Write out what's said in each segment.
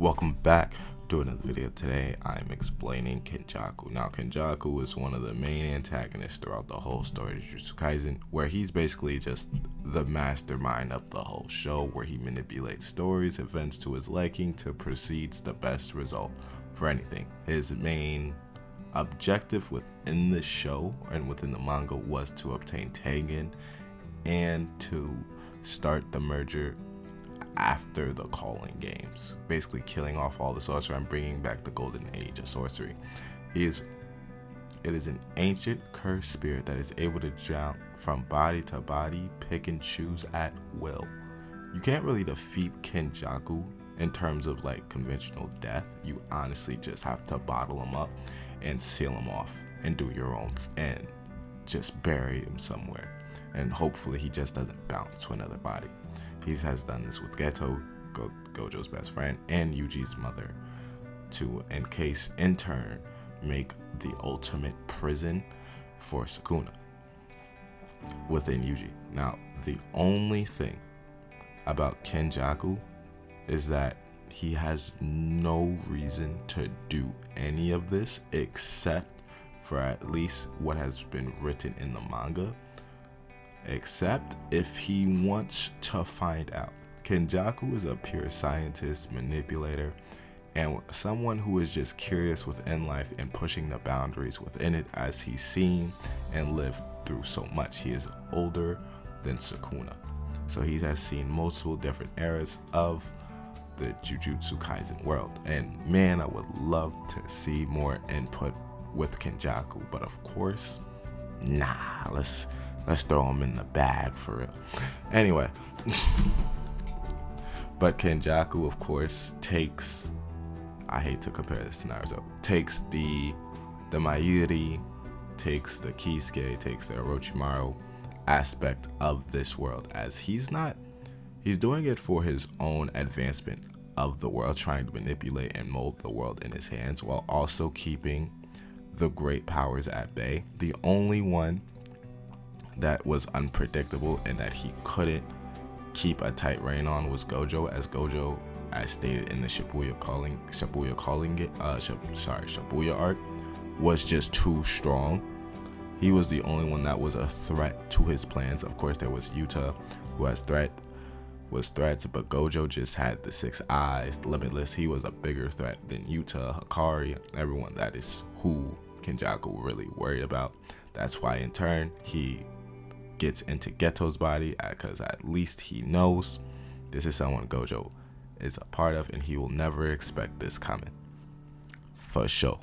Welcome back to another video. Today I'm explaining Kenjaku. Now Kenjaku is one of the main antagonists throughout the whole story of Jujutsu Kaisen, where he's basically just the mastermind of the whole show, where he manipulates stories, events to his liking to proceed the best result for anything. His main objective within the show and within the manga was to obtain Tengen and to start the merger after the calling games, basically killing off all the sorcerer and bringing back the golden age of sorcery. It is an ancient cursed spirit that is able to jump from body to body, pick and choose at will. You can't really defeat Kenjaku in terms of like conventional death. You honestly just have to bottle him up and seal him off and do your own and just bury him somewhere, and hopefully he just doesn't bounce to another body. He has done this with Geto, Gojo's best friend, and Yuji's mother, to in turn make the ultimate prison for Sukuna within Yuji. Now, the only thing about Kenjaku is that he has no reason to do any of this except for at least what has been written in the manga, except if he wants to find out. Kenjaku is a pure scientist, manipulator, and someone who is just curious within life and pushing the boundaries within it, as he's seen and lived through so much. He is older than Sukuna, so he has seen multiple different eras of the Jujutsu Kaisen world. And man, I would love to see more input with Kenjaku, but of course, let's throw him in the bag for real. Anyway, but Kenjaku, of course, takes, I hate to compare this to Naruto, takes the Mayuri, takes the Kisuke, takes the Orochimaru aspect of this world, as he's doing it for his own advancement of the world, trying to manipulate and mold the world in his hands while also keeping the great powers at bay. The only one that was unpredictable and that he couldn't keep a tight rein on was Gojo, as stated in the Shibuya arc, was just too strong. He was the only one that was a threat to his plans. Of course, there was Yuta, who was threats, but Gojo just had the 6 eyes, limitless. He was a bigger threat than Yuta, Hikari, everyone. That is who Kenjaku really worried about. That's why in turn he gets into Geto's body, because at least he knows this is someone Gojo is a part of, and he will never expect this coming. For sure.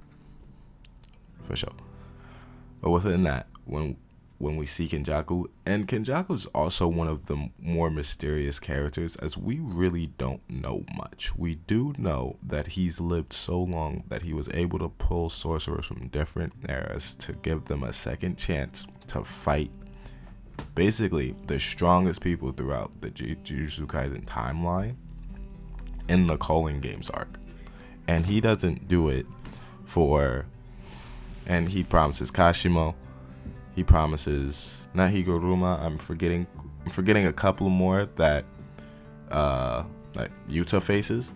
But within that, when we see Kenjaku, and Kenjaku is also one of the more mysterious characters, as we really don't know much. We do know that he's lived so long that he was able to pull sorcerers from different eras to give them a second chance to fight basically the strongest people throughout the Jujutsu Kaisen timeline in the Calling Games arc. And he doesn't do it and he promises Kashimo, he promises Nahiguruma, I'm forgetting a couple more that like Yuta faces.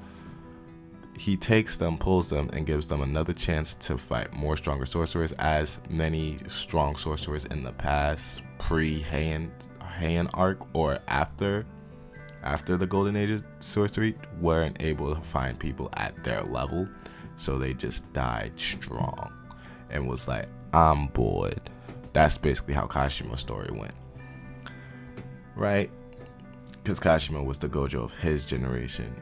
He takes them, pulls them, and gives them another chance to fight more stronger sorcerers, as many strong sorcerers in the past, pre-Heian arc or after the Golden Age of Sorcery, weren't able to find people at their level, so they just died strong and was like, I'm bored. That's basically how Kashima's story went, right? Because Kashima was the Gojo of his generation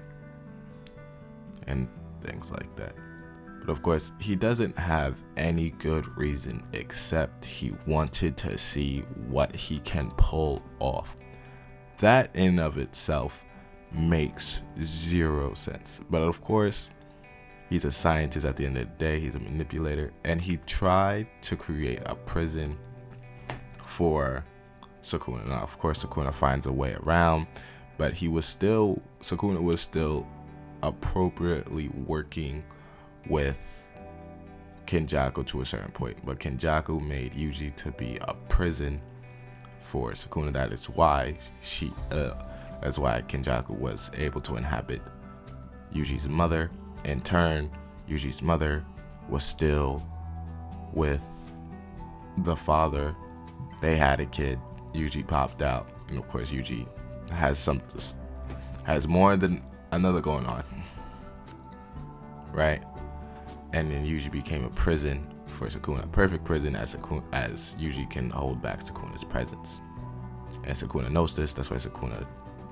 and things like that. But of course, he doesn't have any good reason except he wanted to see what he can pull off. That in of itself makes zero sense. But of course, he's a scientist at the end of the day. He's a manipulator, and he tried to create a prison for Sukuna. Now, of course, Sukuna finds a way around, but Sukuna was still appropriately working with Kenjaku to a certain point. But Kenjaku made Yuji to be a prison for Sukuna. That's why Kenjaku was able to inhabit Yuji's mother. In turn, Yuji's mother was still with the father. They had a kid. Yuji popped out, and of course Yuji has more than another going on, right? And then Yuji became a prison for Sukuna, a perfect prison as Yuji can hold back Sukuna's presence. And Sukuna knows this. That's why Sukuna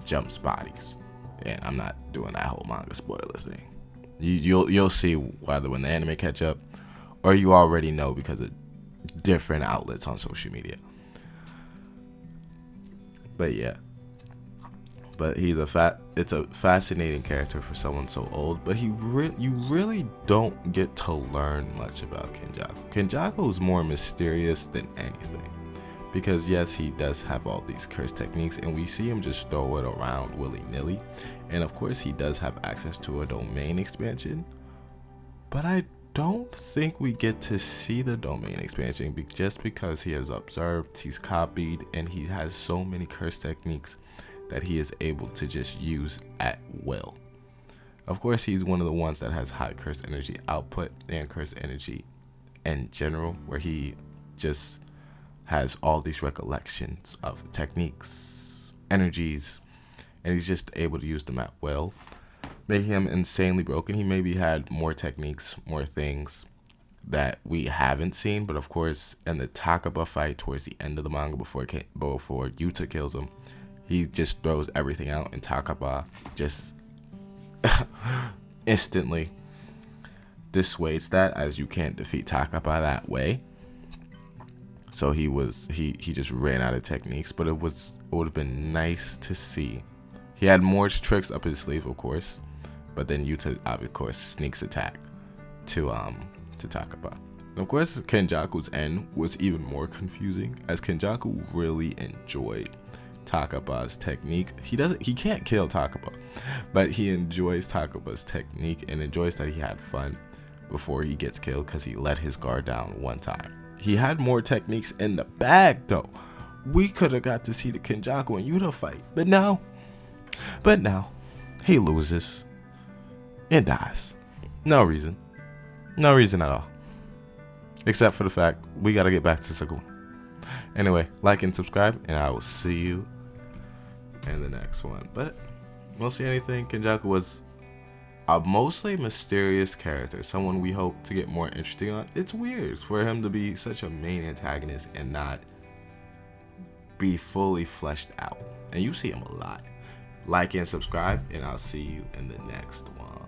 jumps bodies. And I'm not doing that whole manga spoiler thing. You'll see whether when the anime catch up, or you already know because of different outlets on social media. But yeah, but it's a fascinating character for someone so old. But you really don't get to learn much about Kenjaku. Kenjaku is more mysterious than anything, because yes, he does have all these curse techniques, and we see him just throw it around willy-nilly. And of course, he does have access to a domain expansion, but I don't think we get to see the domain expansion just because he has observed, he's copied, and he has so many curse techniques that he is able to just use at will. Of course, he's one of the ones that has high curse energy output and curse energy in general, where he just has all these recollections of techniques, energies, and he's just able to use them at will, making him insanely broken. He maybe had more techniques, more things that we haven't seen, but of course, in the Takaba fight towards the end of the manga, before Yuta kills him, he just throws everything out, and Takaba just instantly dissuades that, as you can't defeat Takaba that way. So he just ran out of techniques, but it would have been nice to see. He had more tricks up his sleeve, of course, but then Yuta, of course, sneaks attack to Takaba. And of course, Kenjaku's end was even more confusing, as Kenjaku really enjoyed Takaba's technique. He can't kill Takaba, but he enjoys Takaba's technique and enjoys that he had fun before he gets killed, because he let his guard down one time. He had more techniques in the bag though. We could have got to see the Kenjaku and Yuta fight, but now he loses and dies. No reason at all, except for the fact we gotta get back to Sukuna. Anyway, like and subscribe, and I will see you in the next one. But we'll see anything. Kenjaku was a mostly mysterious character, someone we hope to get more interesting on. It's weird for him to be such a main antagonist and not be fully fleshed out. And you see him a lot. Like and subscribe, and I'll see you in the next one.